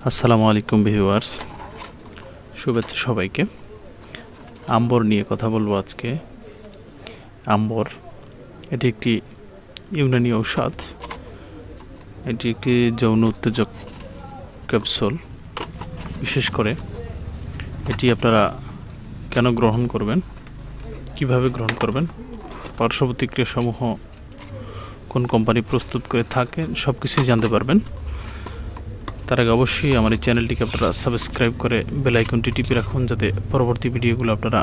আসসালামু আলাইকুম ভিউয়ার্স, শুভেচ্ছা সবাইকে। আম্বর নিয়ে কথা বলবো আজকে। আম্বর এটি একটি ইউনানি ঔষধ। এটি একটি যৌন উত্তেজক ক্যাপসুল। বিশেষ করে এটি আপনারা কেন গ্রহণ করবেন, কিভাবে গ্রহণ করবেন, পার্শ্ব প্রতিক্রিয়াসমূহ কোন কোম্পানি প্রস্তুত করে থাকে, সব কিছুই জানতে পারবেন। তার আগে অবশ্যই আমার এই চ্যানেলটিকে আপনারা সাবস্ক্রাইব করে বেল আইকনটি টিপে রাখুন, যাতে পরবর্তী ভিডিওগুলো আপনারা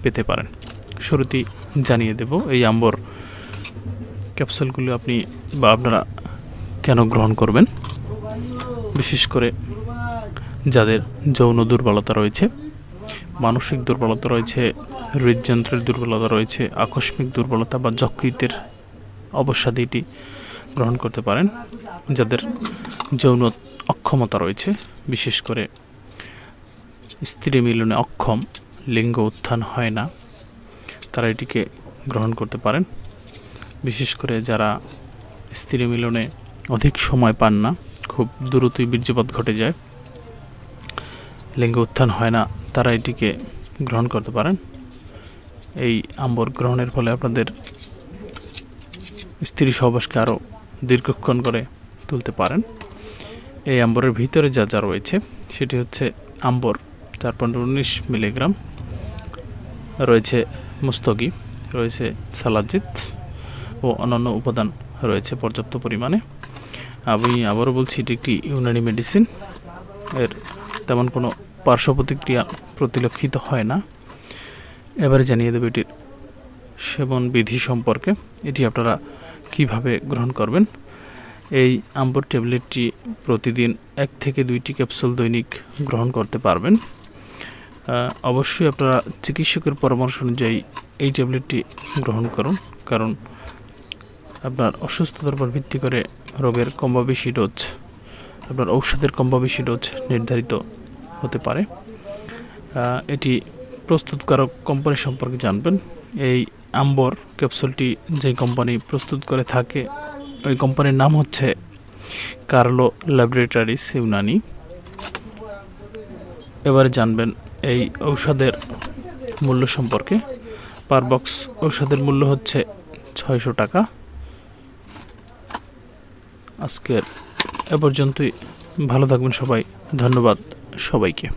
পেতে পারেন। শুরুতেই জানিয়ে দেব এই আম্বর ক্যাপসুলগুলো আপনারা কেন গ্রহণ করবেন। বিশেষ করে যাদের যৌন দুর্বলতা রয়েছে, মানসিক দুর্বলতা রয়েছে, হৃদযন্ত্রের দুর্বলতা রয়েছে, আকস্মিক দুর্বলতা বা যকৃতের অবসাদে এটি গ্রহণ করতে পারেন। যাদের যৌন অক্ষমতা রয়েছে, বিশেষ করে স্ত্রী মিলনে অক্ষম, লিঙ্গ উত্থান হয় না, তারা এটিকে গ্রহণ করতে পারেন। বিশেষ করে যারা স্ত্রী মিলনে অধিক সময় পান না, খুব দ্রুতই বীর্যপাত ঘটে যায়, লিঙ্গ উত্থান হয় না, তারা এটিকে গ্রহণ করতে পারেন। এই আম্বর গ্রহণের ফলে আপনাদের স্ত্রী সহবাসকে আরও দীর্ঘক্ষণ করে তুলতে পারেন। এই আম্বরের ভিতরে যা যা রয়েছে সেটি হচ্ছে আম্বর 4.19 মিলিগ্রাম, রয়েছে মুস্তগি, রয়েছে সালাজিত ও অন্যান্য উপাদান রয়েছে পর্যাপ্ত পরিমাণে। আমি আবারও বলছি, এটি একটি ইউনানি মেডিসিন। এর তেমন কোনো পার্শ্ব প্রতিক্রিয়া পরিলক্ষিত হয় না। এবারে জানিয়ে দেব এটির সেবন বিধি সম্পর্কে। এটি আপনারা কিভাবে গ্রহণ করবেন। এই আম্বর ট্যাবলেটটি প্রতিদিন 1 থেকে 2টি ক্যাপসুল দৈনিক গ্রহণ করতে পারবেন। অবশ্যই আপনারা চিকিৎসকের পরামর্শ অনুযায়ী এই ট্যাবলেটটি গ্রহণ করুন, কারণ আপনার অসুস্থতার উপর ভিত্তি করে রোগের কম বা বেশি ডোজ, আপনার ঔষধের কম বা বেশি ডোজ নির্ধারিত হতে পারে। এটি প্রস্তুতকারক কোম্পানি সম্পর্কে জানবেন। এই আম্বর ক্যাপসুলটি যে কোম্পানি প্রস্তুত করে থাকে, ওই কোম্পানির নাম হচ্ছে কার্লো ল্যাবরেটরিজ ইউনানি। এবারে জানবেন এই ঔষধের মূল্য সম্পর্কে। পার বক্স ঔষধের মূল্য হচ্ছে 600 টাকা। আজকের এ পর্যন্তই। ভালো থাকবেন সবাই। ধন্যবাদ সবাইকে।